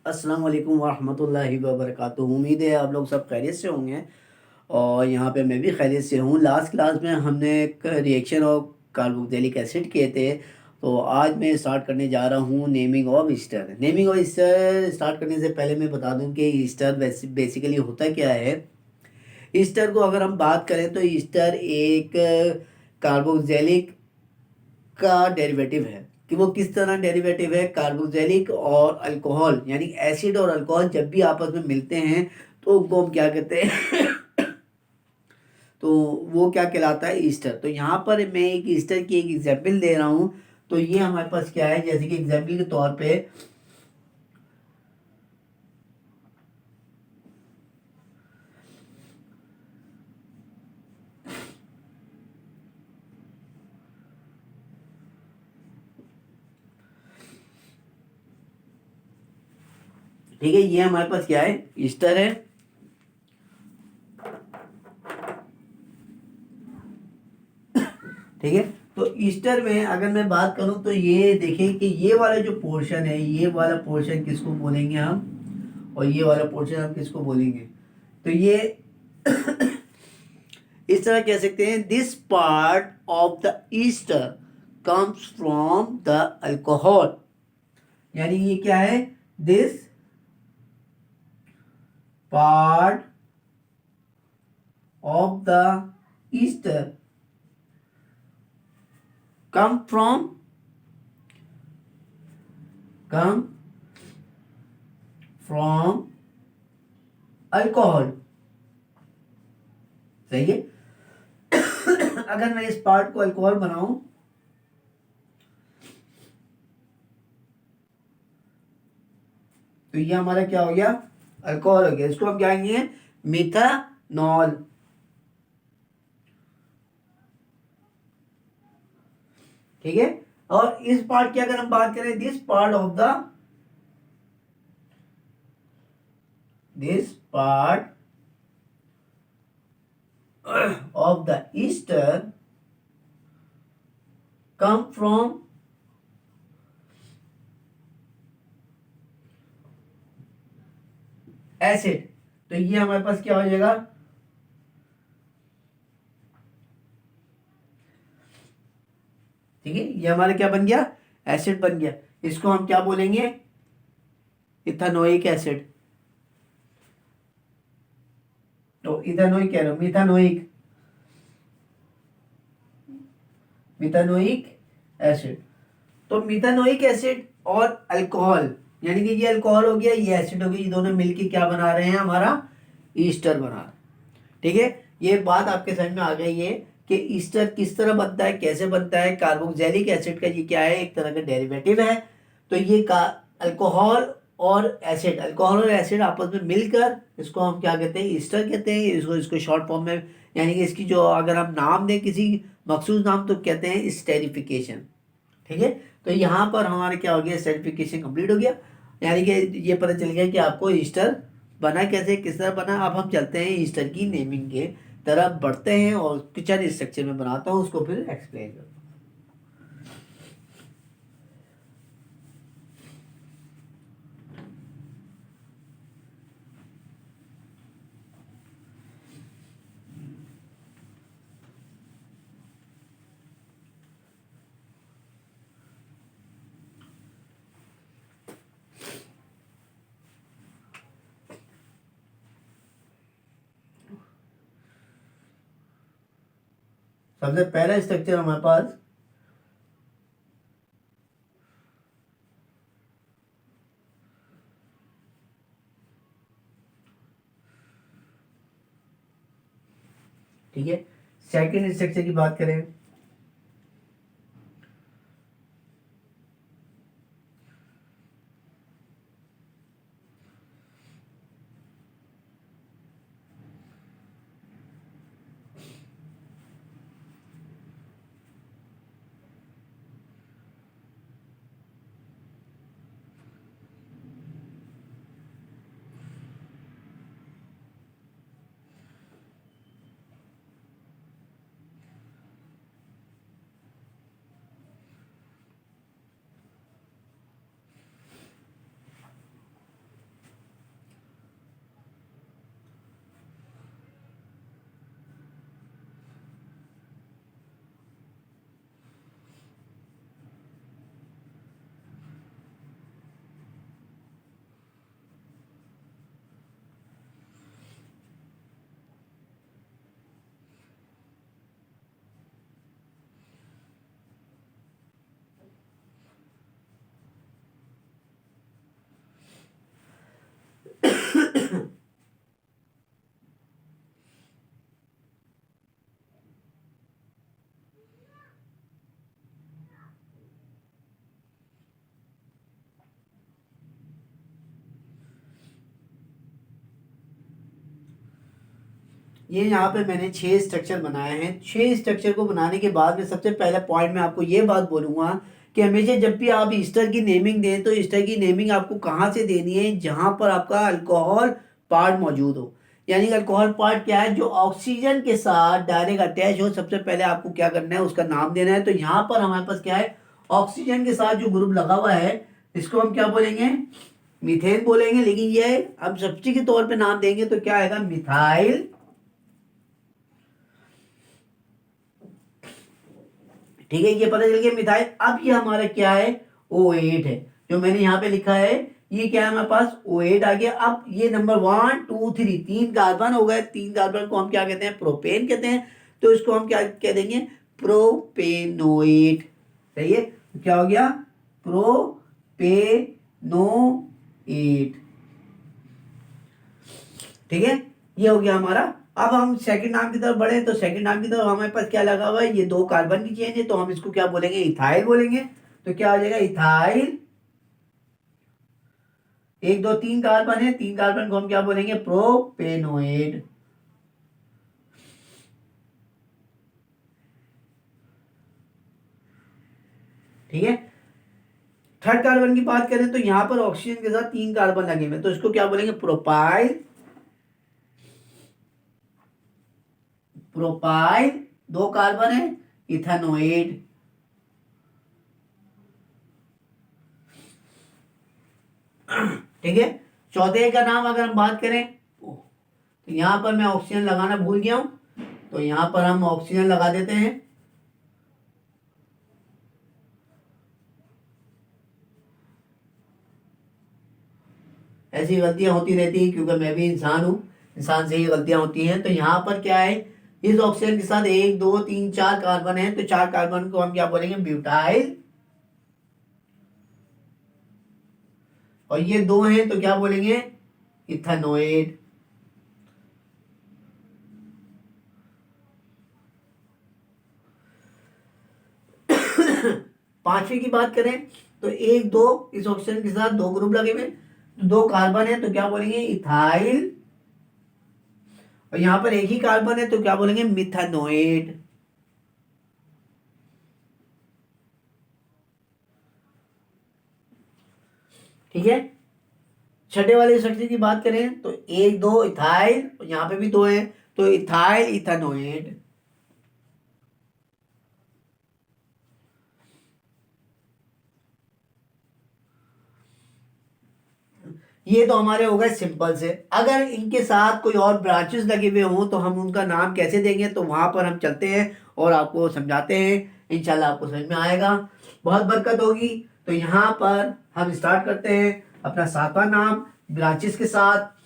अस्सलाम वालेकुम वरहमतुल्लाहि वबरकातुहू। उम्मीद है आप लोग सब खैरियत से होंगे और यहाँ पे मैं भी खैरियत से हूँ। लास्ट क्लास में हमने एक रिएक्शन और कार्बोक्सिलिक एसिड किए थे। तो आज मैं स्टार्ट करने जा रहा हूँ naming of Easter. Naming of Easter start करने से पहले मैं बता दूँ कि ईस्टर बेसिकली होता क्या है। ईस्टर को अगर हम बात करें तो ईस्टर एक कार्बोक्सिलिक का डेरिवेटिव है। कि वो किस तरह डेरिवेटिव है, कार्बोक्सिलिक और अल्कोहल यानी एसिड और अल्कोहल जब भी आपस में मिलते हैं तो उनको हम क्या कहते हैं तो वो क्या कहलाता है, ईस्टर। तो यहाँ पर मैं एक ईस्टर की एक एग्जाम्पल दे रहा हूँ। तो ये हमारे पास क्या है, जैसे कि एग्जाम्पल के तौर पे ठीक है, ये हमारे पास क्या है, ईस्टर है। ठीक है, तो ईस्टर में अगर मैं बात करूं तो ये देखें कि ये वाला जो पोर्शन है, ये वाला पोर्शन किसको बोलेंगे हम, और ये वाला पोर्शन हम किसको बोलेंगे। तो ये इस तरह कह सकते हैं, this part of the Easter comes from the alcohol. यानी ये क्या है, this part of the Easter come come from alcohol. सही है। अगर मैं इस पार्ट को अल्कोहल बनाऊं तो ये हमारा क्या हो गया, अल्कोहल हो गया। इसको हम क्या कहेंगे, मिथानॉल। ठीक है, और इस पार्ट की अगर हम बात करें, this part of the ester come from acid. तो ये हमारे पास क्या हो जाएगा, ठीक है, ये हमारा क्या बन गया, एसिड बन गया। इसको हम क्या बोलेंगे, इथानोइक एसिड। तो इथानोइक कह रहा हूं, मिथानोइक, मिथानोइक एसिड। तो मिथानोइक एसिड और अल्कोहल, यानी कि ये अल्कोहल हो गया, ये एसिड हो गया, ये दोनों मिलके क्या बना रहे हैं, हमारा ईस्टर बना रहे हैं। ठीक है, ये बात आपके समझ में आ गई है कि ईस्टर किस तरह बनता है, कैसे बनता है। कार्बोक्सिलिक एसिड का ये क्या है, एक तरह का डेरिवेटिव है। तो ये का अल्कोहल और एसिड, अल्कोहल और एसिड आपस में मिलकर इसको हम क्या कहते हैं, ईस्टर कहते हैं। इसको इसको शॉर्ट फॉर्म में, यानी कि इसकी जो अगर हम नाम दें किसी मखसूस नाम, तो कहते हैं स्टेरिफिकेशन। ठीक है, तो यहाँ पर हमारे क्या हो गया, सर्टिफिकेशन कंप्लीट हो गया। यानी कि ये पता चल गया कि आपको ईस्टर बना कैसे, किस तरह बना। अब हम चलते हैं ईस्टर की नेमिंग के तरफ बढ़ते हैं और किचन स्ट्रक्चर में बनाता हूँ, उसको फिर एक्सप्लेन करता हूँ। सबसे पहला स्ट्रक्चर हमारे पास, ठीक है, सेकंड स्ट्रक्चर की बात करें ये यहाँ पे मैंने 6 स्ट्रक्चर बनाए हैं। 6 स्ट्रक्चर को बनाने के बाद में सबसे पहला पॉइंट मैं आपको ये बात बोलूँगा कि हमेशा जब भी आप ईस्टर की नेमिंग दें तो ईस्टर की नेमिंग आपको कहाँ से देनी है, जहाँ पर आपका अल्कोहल पार्ट मौजूद हो। यानी कि अल्कोहल पार्ट क्या है, जो ऑक्सीजन के साथ डायरेक्ट अटैच हो, सबसे पहले आपको क्या करना है, उसका नाम देना है। तो यहाँ पर हमारे पास क्या है, ऑक्सीजन के साथ जो ग्रुप लगा हुआ है इसको हम क्या बोलेंगे, मीथेन बोलेंगे। लेकिन ये हम सब्स्टिट्यूट के तौर पे नाम देंगे तो क्या आएगा, मिथाइल। ठीक है, ये पता चल गया मिथाइल। अब ये हमारा क्या है, O8 है, जो मैंने यहाँ पे लिखा है। ये क्या है हमारे पास, O8 आ गया। अब ये नंबर 1 2 3 3 कार्बन हो गए। 3 कार्बन को हम क्या कहते हैं, प्रोपेन कहते हैं। तो इसको हम क्या कह देंगे, प्रोपेनोएट। सही है, तो क्या हो गया, प्रोपेनोएट। ठीक है, ये हो गया हमारा। अब हम सेकंड नाम की तरफ बढ़े तो सेकंड नाम की तरफ हमारे पास क्या लगा हुआ है, ये 2 कार्बन की चेन है, तो हम इसको क्या बोलेंगे, इथाइल बोलेंगे। तो क्या हो जाएगा, इथाइल। 1 2 3 कार्बन है, 3 कार्बन को हम क्या बोलेंगे, प्रोपेनोएट। ठीक है, थर्ड कार्बन की बात करें तो यहां पर ऑक्सीजन के साथ 3 कार्बन लगे हुए, तो इसको क्या बोलेंगे, प्रोपाइल। प्रोपाइल, 2 कार्बन है, इथेनोएट। ठीक है, चौथे का नाम अगर हम बात करें तो यहां पर मैं ऑक्सीजन लगाना भूल गया हूं, तो यहां पर हम ऑक्सीजन लगा देते हैं। ऐसी गलतियां होती रहती है क्योंकि मैं भी इंसान हूं, इंसान से ही गलतियां होती हैं। तो यहाँ पर क्या है, इस ऑक्सीजन के साथ 1 2 3 4 कार्बन है, तो 4 कार्बन को हम क्या बोलेंगे, ब्यूटाइल। और ये 2 हैं तो क्या बोलेंगे, इथेनोएट। पांचवी की बात करें तो 1 2 इस ऑक्सीजन के साथ 2 ग्रुप लगे हुए, तो 2 कार्बन है तो क्या बोलेंगे, इथाइल। और यहां पर एक ही कार्बन है तो क्या बोलेंगे, मिथेनोएट। ठीक है, छठे वाले स्ट्रक्चर की बात करें तो 1 2 इथाइल, यहां पे भी 2 है, तो इथाइल इथेनोएट। ये तो हमारे हो गए सिंपल से। अगर इनके साथ कोई और ब्रांचेस लगे हुए हों तो हम उनका नाम कैसे देंगे, तो वहां पर हम चलते हैं और आपको समझाते हैं। इंशाल्लाह आपको समझ में आएगा, बहुत बरकत होगी। तो यहाँ पर हम स्टार्ट करते हैं अपना 7वां नाम ब्रांचेस के साथ।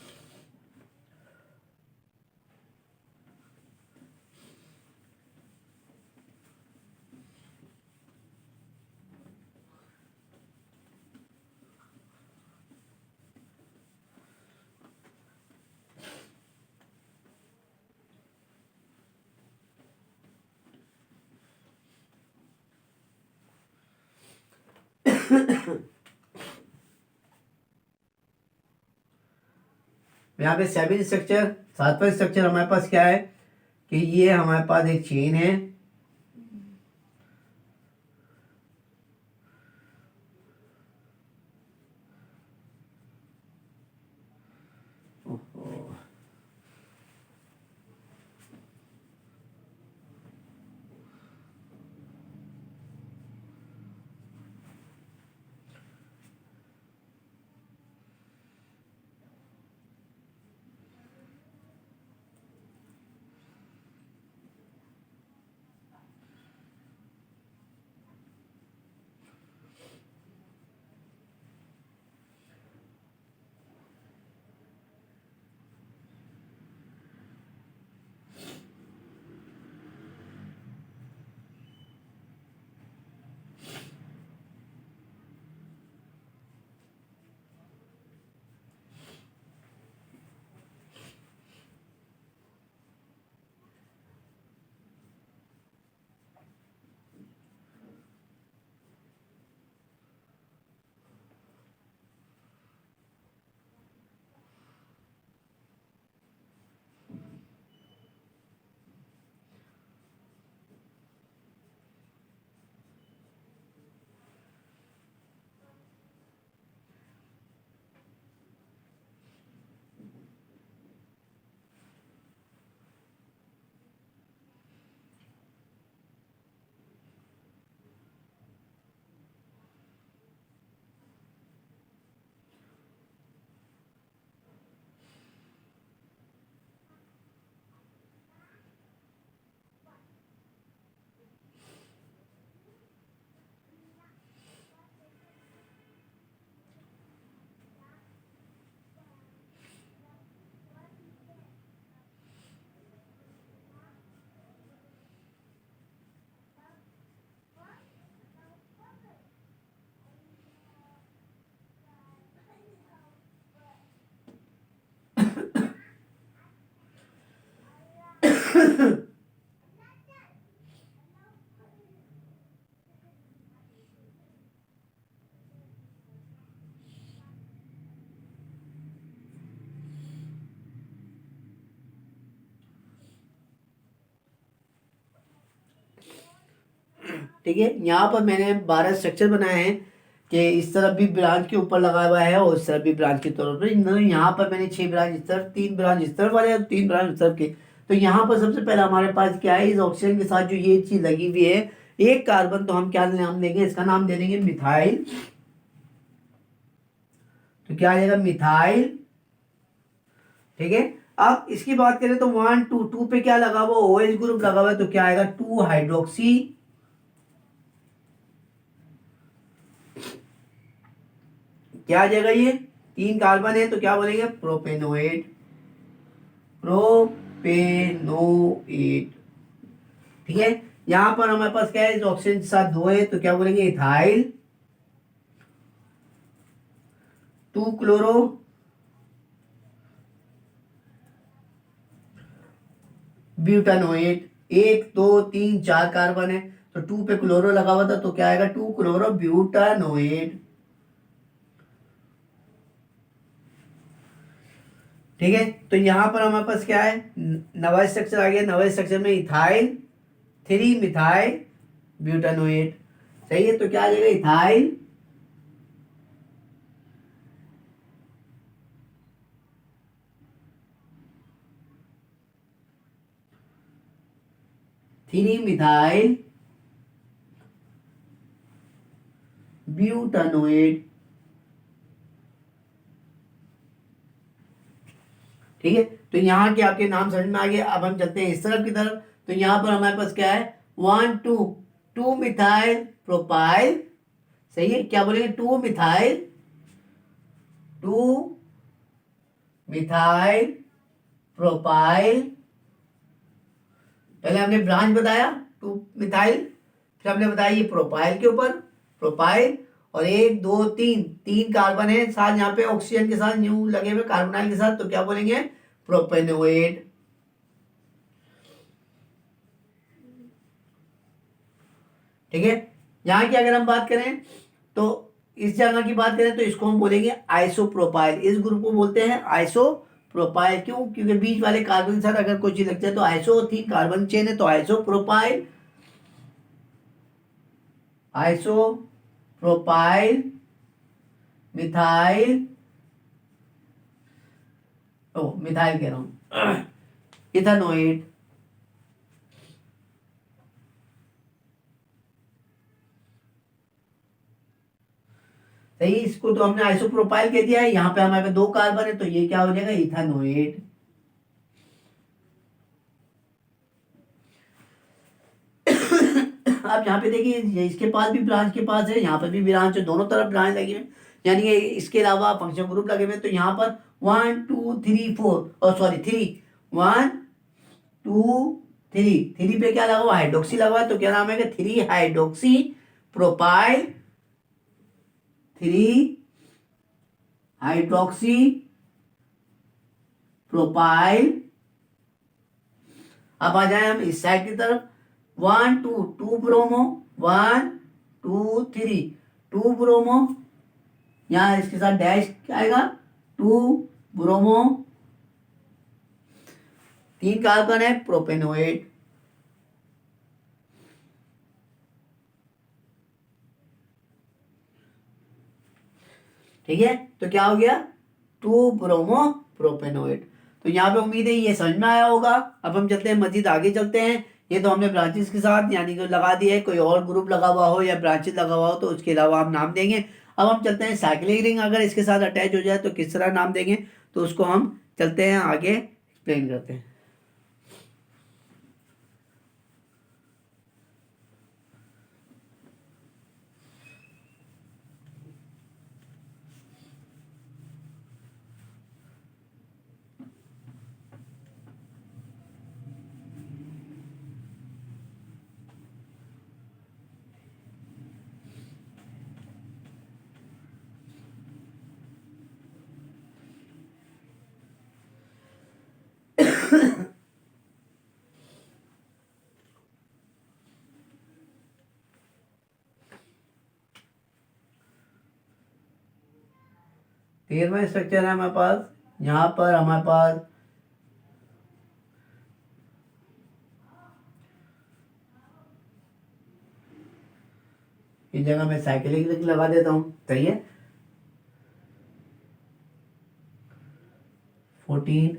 यहाँ पे 7 स्ट्रक्चर, 7वां स्ट्रक्चर हमारे पास क्या है कि ये हमारे पास एक चेन है। ठीक है, यहाँ पर मैंने 12 स्ट्रक्चर बनाए हैं कि इस तरफ भी ब्रांच के ऊपर लगा हुआ है और इस तरफ भी ब्रांच के तौर पर। यहाँ पर मैंने 6 ब्रांच इस तरफ, 3 ब्रांच इस तरफ वाले और 3 ब्रांच इस तरफ के। तो यहाँ पर सबसे पहले हमारे पास क्या है, इस ऑक्सीजन के साथ जो ये चीज लगी हुई है एक कार्बन, तो हम क्या नाम देंगे, इसका नाम दे देंगे मिथाइल। तो क्या आ जाएगा, मिथाइल। ठीक है, अब इसकी बात करें तो 1 2 2 पे क्या लगा हुआ, OH ग्रुप लगा हुआ है, तो क्या आएगा 2 हाइड्रोक्सी। क्या आ जाएगा, ये 3 कार्बन है तो क्या बोलेंगे, प्रोपेनोएट। प्रोपेनोएट। ठीक है, यहां पर हमारे पास क्या है, इस ऑक्सीजन के साथ 2 है तो क्या बोलेंगे, इथाइल। 2 क्लोरो ब्यूटानोएट। 1 2 3 4 कार्बन है तो 2 पे क्लोरो लगा हुआ था तो क्या आएगा, 2 क्लोरो ब्यूटानोएट। ठीक है, तो यहां पर हमारे पास क्या है, नवा स्ट्रक्चर आ गया। नवा स्ट्रक्चर में इथाइल 3 मिथाइल ब्यूटानोएट। सही है, तो क्या आ जाएगा, इथाइल 3 मिथाइल ब्यूटानोएट। ठीक है, तो यहाँ के आपके नाम समझ में आ गए। अब हम चलते हैं इस तरफ की तरफ। तो यहाँ पर हमारे पास क्या है, 1 2 2 मिथाइल प्रोपाइल। सही है, क्या बोलेंगे, 2 मिथाइल 2 मिथाइल प्रोपाइल। पहले हमने ब्रांच बताया 2 मिथाइल, फिर हमने बताया ये प्रोपाइल के ऊपर, प्रोपाइल। और 1 2 3 3 कार्बन है साथ, यहाँ पे ऑक्सीजन के साथ न्यू लगे हुए कार्बोनाइल के साथ, तो क्या बोलेंगे, प्रोपेनोएट। ठीक है, यहाँ की अगर हम बात करें तो इस जगह की बात करें तो इसको हम बोलेंगे आइसोप्रोपाइल। इस ग्रुप को बोलते हैं आइसोप्रोपाइल। क्यों, क्योंकि बीच वाले कार्बन के साथ अगर कोई चीज लगती है तो आइसो, 3 कार्बन चेन है तो आइसोप्रोपाइल। आइसोप्रोपाइल मिथाइल, ओ मिथाइल कह रहा हूं, इथानोएट। सही, इसको तो हमने आइसोप्रोपाइल कह दिया है। यहाँ पे हमारे पास 2 कार्बन है तो ये क्या हो जाएगा, इथानोएट। आप यहाँ पे देखिए, इसके पास भी ब्रांच के पास है, यहाँ पर भी ब्रांच है, दोनों तरफ ब्रांच लगी है। यानी कि इसके अलावा फंक्शन ग्रुप लगे हुए, तो यहाँ पर 1 2 3 4 और सॉरी 3 1 2 3 3 पे क्या लगा हुआ, हाइड्रोक्सी लगा हुआ है तो क्या नाम है, 3 हाइड्रोक्सी प्रोपाइल। 3 hydroxy propyl. अब आ जाए हम इस साइड की तरफ, 1 2 2 ब्रोमो 1 2 3 2 ब्रोमो। यहां इसके साथ डैश क्या आएगा, 2 ब्रोमो। 3 कार्बन है, प्रोपेनोएट। ठीक है, तो क्या हो गया, 2 ब्रोमो प्रोपेनोएट। तो यहाँ पे उम्मीद है ये समझ में आया होगा। अब हम चलते हैं, मजीद आगे चलते हैं। ये तो हमने ब्रांचेस के साथ यानी कि लगा दिया है, कोई और ग्रुप लगा हुआ हो या ब्रांचेस लगा हुआ हो तो उसके अलावा हम नाम देंगे। अब हम चलते हैं, साइक्लिक रिंग अगर इसके साथ अटैच हो जाए तो किस तरह नाम देंगे, तो उसको हम चलते हैं आगे एक्सप्लेन करते हैं। 13वां स्ट्रक्चर है हमारे पास। यहाँ पर हमारे पास इस जगह मैं साइक्लिक रिंग लगा देता हूँ, सही है। 14,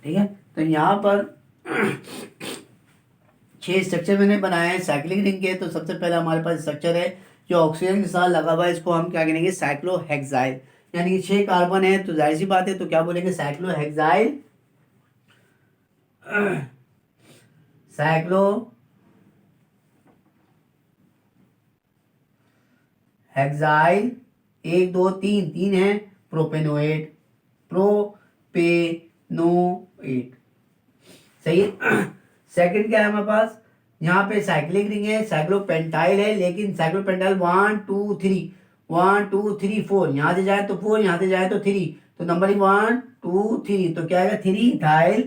ठीक है। तो यहाँ पर 6 स्ट्रक्चर मैंने बनाए हैं साइक्लिक रिंग के। तो सबसे पहला हमारे पास स्ट्रक्चर है जो ऑक्सीजन के साथ लगा हुआ है, इसको हम क्या करेंगे, साइक्लोहेक्साइल, यानी कि 6 कार्बन है तो जाहिर सी बात है, तो क्या बोलेंगे, साइक्लोहेक्साइल, साइक्लो हेक्साइल, 1 2 3, 3 है प्रोपेनोएट, प्रोपेनोएट, सही है। सेकंड क्या है हमारे पास, यहाँ पे साइक्लिक रिंग है, साइक्लोपेंटाइल है, लेकिन साइक्लोपेंटाइल 1 2 3, 1 2 3 4, यहाँ से जाए तो 4, यहाँ से जाए तो 3, तो नंबरिंग 1 2 3, तो क्या आएगा, 3 इथाइल,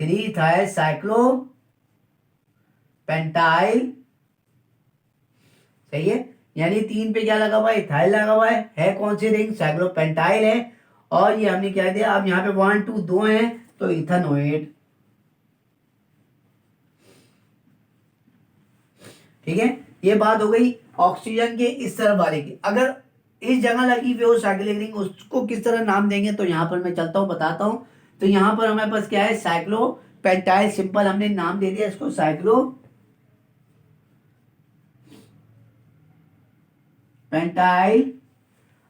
3 इथाइल साइक्लोपेंटाइल, सही है। यानी 3 पे क्या लगा हुआ है, इथाइल लगा हुआ है कौन सी रिंग, साइक्लोपेंटाइल है, और ये हमने क्या दिया, अब यहाँ पे 1 2 2 है तो इथेनोएट, ठीक है। ये बात हो गई ऑक्सीजन के इस तरफ वाले की। अगर इस जगह लगी हुई हो साइक्लिक रिंग, उसको किस तरह नाम देंगे, तो यहाँ पर मैं चलता हूँ बताता हूँ। तो यहाँ पर हमारे पास क्या है, साइक्लोपेंटाइल, सिंपल हमने नाम दे दिया इसको साइक्लोपेंटाइल।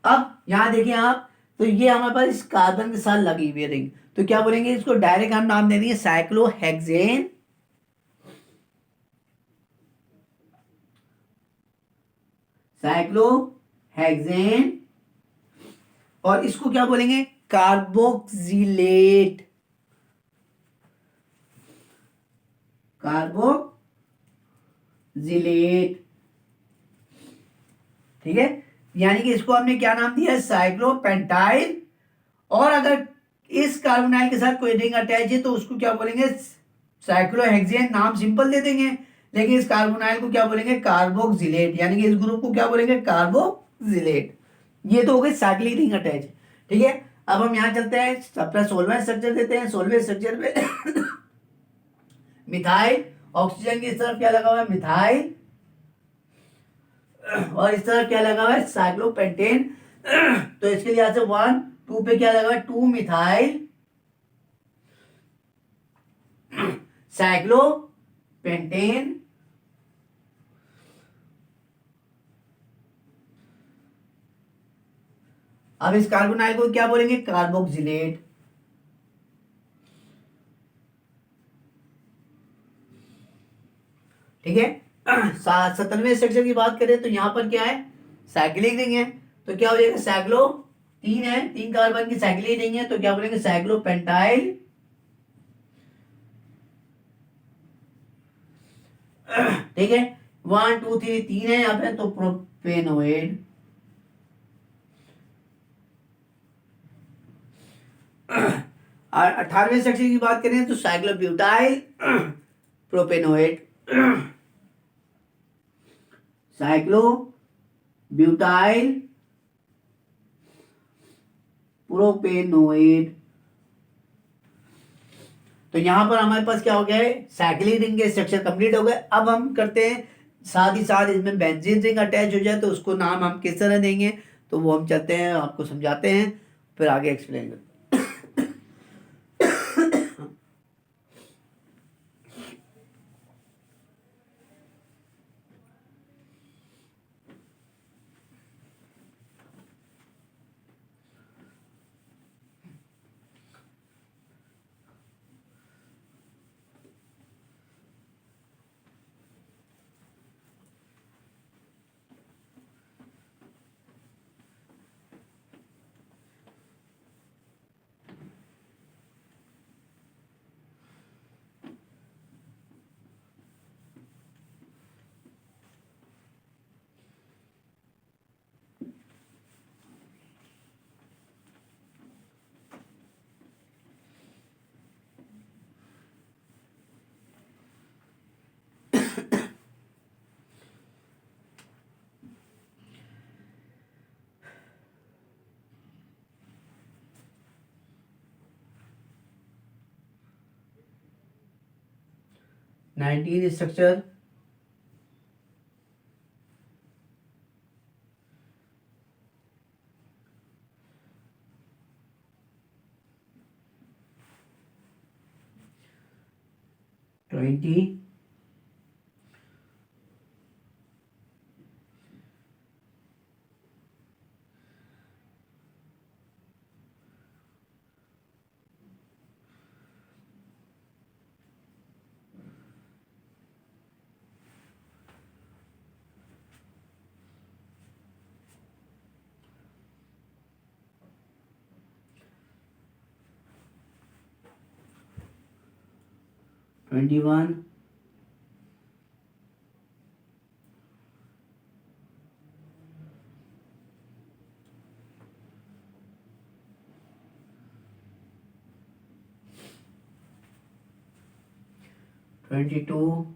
अब यहाँ देखिए आप, तो ये हमारे पास इस कार्बन के साथ लगी हुई रिंग, तो क्या बोलेंगे इसको, डायरेक्ट हम नाम दे देंगे साइक्लोहेक्सेन, साइक्लोहेक्सेन, और इसको क्या बोलेंगे, कार्बोक्सिलेट, कार्बोक्सिलेट, ठीक है। यानी कि इसको हमने क्या नाम दिया, साइक्लोपेंटाइल, और अगर इस कार्बोनाइल के साथ कोई रिंग अटैच है तो उसको क्या बोलेंगे, साइक्लोहेक्सेन, नाम सिंपल दे देंगे, लेकिन इस कार्बोनाइल को क्या बोलेंगे, कार्बोक्सिलेट, यानी कि इस ग्रुप को क्या बोलेंगे, कार्बोक्सिलेट। ये तो हो गई साइक्लिक रिंग अटैच, ठीक है। अब हम यहां चलते हैं, अपना 16वां स्ट्रक्चर देते हैं। 16वें स्ट्रक्चर में मिथाइल, ऑक्सीजन की इस तरफ क्या लगा हुआ है, मिथाइल, और इस तरफ क्या लगा हुआ है, साइक्लोपेंटेन। तो इसके लिए यहां से 1 2 पे क्या लगा हुआ है, 2 मिथाइल साइक्लोपेंटेन, अब इस कार्बोनाइल को क्या बोलेंगे, कार्बोक्सिलेट, ठीक है। 17वें स्ट्रक्चर की बात करें तो यहां पर क्या है, साइक्लिक रिंग है, तो क्या हो जाएगा, साइक्लो, 3 है, 3 कार्बन की साइक्लिक रिंग है, तो क्या बोलेंगे, साइक्लोपेंटाइल ठीक है, 1 2 3 तीन है यहाँ पे, तो प्रोपेनोएड। और 18वें सेक्शन की बात करें तो साइक्लोब्यूटाइल प्रोपेनोएड, साइक्लोब्यूटाइल प्रोपेनोएड। तो यहां पर हमारे पास क्या हो गया है, साइक्लिक रिंग के स्ट्रक्चर कंप्लीट हो गए। अब हम करते हैं साथ ही साथ इसमें बेंजीन रिंग अटैच हो जाए तो उसको नाम हम किस तरह देंगे, तो वो हम चलते हैं आपको समझाते हैं, फिर आगे एक्सप्लेन करते हैं। 19 स्ट्रक्चर, ट्वेंटी, 21, 22,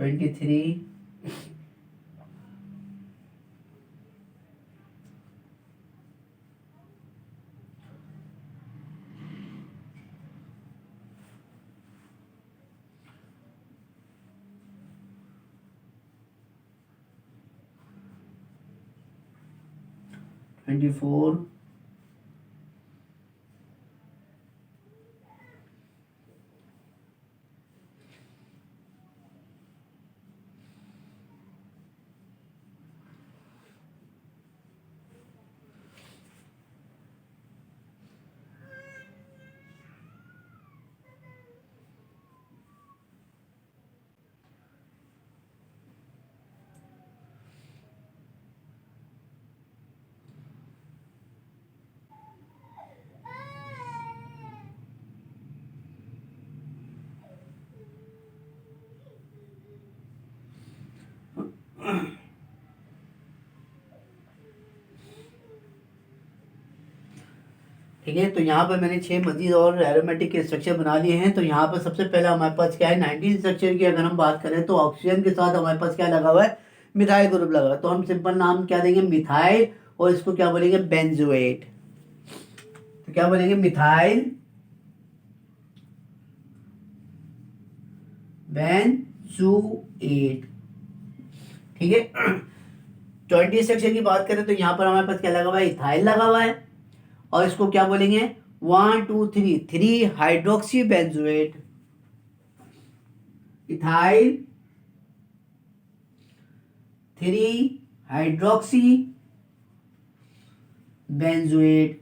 23, 24, ठीक है। तो यहाँ पर मैंने 6 मजीद और एरोमेटिक के स्ट्रक्चर बना लिए हैं। तो यहाँ पर सबसे पहले हमारे पास क्या है, 19 स्ट्रक्चर की अगर हम बात करें तो ऑक्सीजन के साथ हमारे पास क्या लगा हुआ है, मिथाइल ग्रुप लगा हुआ है। तो हम सिंपल नाम क्या देंगे, मिथाइल, और इसको क्या बोलेंगे, बेंजोएट। तो क्या बोलेंगे, मिथाइल बेंजोएट। ठीक है। 20 स्ट्रक्चर की बात करें तो यहाँ पर हमारे पास क्या लगा हुआ है, इथाइल लगा हुआ है, और इसको क्या बोलेंगे, 1 2 3 3 hydroxy benzoate. Ethyl 3 hydroxy benzoate.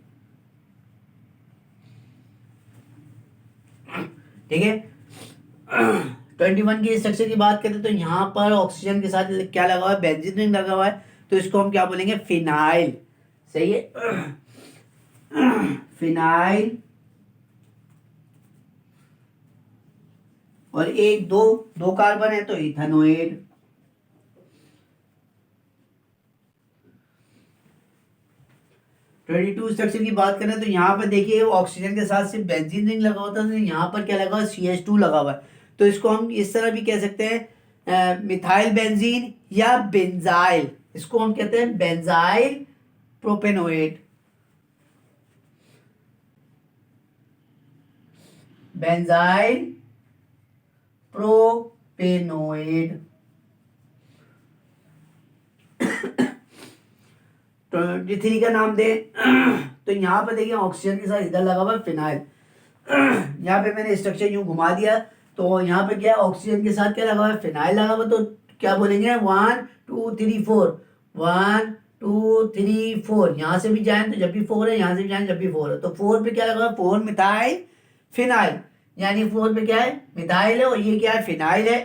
ठीक है। 21 की स्ट्रक्चर की बात करें तो यहाँ पर ऑक्सीजन के साथ क्या लगा हुआ है, बेंजीन रिंग लगा हुआ है, तो इसको हम क्या बोलेंगे, फिनाइल। सही है, फिनाइल। और एक दो दो कार्बन है तो इथेनोइड। ट्वेंटी टू स्ट्रक्चर की बात करें तो यहाँ पर देखिए ऑक्सीजन के साथ सिर्फ बेंजीन रिंग लगा होता है, तो यहाँ पर क्या लगा हुआ है, CH2 लगा हुआ है, तो इसको हम इस तरह भी कह सकते हैं मिथाइल बेंजीन या बेंजाइल। इसको हम कहते हैं बेंजाइल प्रोपेनोएट, बेंजाइल प्रोपेनोएट। 23 का नाम दे तो यहाँ पे देखिए ऑक्सीजन के साथ इधर लगा हुआ है फिनाइल। यहाँ पे मैंने स्ट्रक्चर यूं घुमा दिया, तो यहाँ पे क्या है, ऑक्सीजन के साथ क्या लगा हुआ है, फिनाइल लगा हुआ, तो क्या बोलेंगे, 1 2 3 4, 1 2 3 4। यहाँ से भी जाए तो जब भी 4 है, यहाँ से भी जाए जब भी 4 है, तो 4 पे क्या लगा हुआ है, 4 मिथाइल फिनाइल, यानी 4 पे क्या है, मिथाइल है, और ये क्या है, फिनाइल है।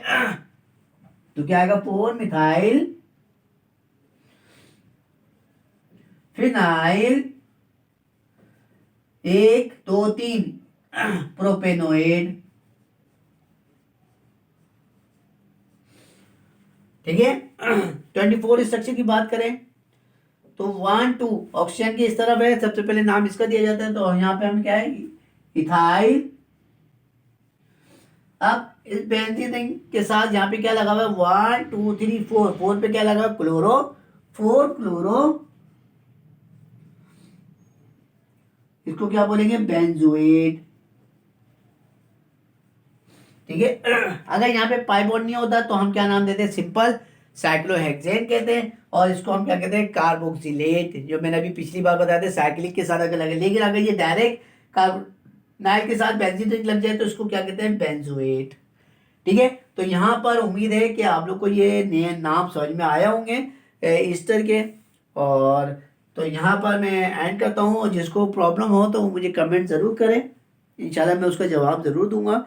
तो क्या आएगा, 4 मिथाइल फिनाइल 1 2 3 प्रोपेनोएड। ठीक है। 24 स्ट्रक्चर की बात करें तो 1 2 ऑक्सीजन की इस तरफ है, सबसे पहले नाम इसका दिया जाता है, तो यहाँ पे हम क्या है, इथाइल। अब इस बेंजीन रिंग के साथ यहाँ पे क्या लगा हुआ है, 1 2 3 4, 4 पे क्या लगा हुआ है, क्लोरो, 4 क्लोरो, इसको क्या बोलेंगे, बेंजोएट। ठीक है। अगर यहाँ पे पाई बॉन्ड नहीं होता तो हम क्या नाम देते हैं, सिंपल साइक्लोहेक्सेन कहते हैं, और इसको हम क्या कहते हैं, कार्बोक्सिलेट, जो मैंने अभी पिछली बार बताया था, साइक्लिक के साथ अगर लगे, लेकिन अगर ये डायरेक्ट कार्बोनाइल के साथ बेंजीन रिंग लग जाए तो इसको क्या कहते हैं, बेंजोएट। ठीक है। तो यहाँ पर उम्मीद है कि आप लोग को ये नए नाम समझ में आया होंगे ईस्टर के। और तो यहाँ पर मैं एंड करता हूँ, और जिसको प्रॉब्लम हो तो वो मुझे कमेंट ज़रूर करें, इंशाल्लाह मैं उसका जवाब ज़रूर दूंगा।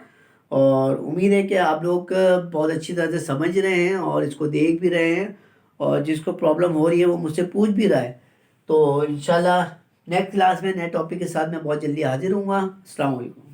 और उम्मीद है कि आप लोग बहुत अच्छी तरह से समझ रहे हैं और इसको देख भी रहे हैं, और जिसको प्रॉब्लम हो रही है वो मुझसे पूछ भी रहा है। तो इंशाल्लाह नेक्स्ट क्लास में नए टॉपिक के साथ मैं बहुत जल्दी हाजिर हूँगा। अस्सलाम वालेकुम।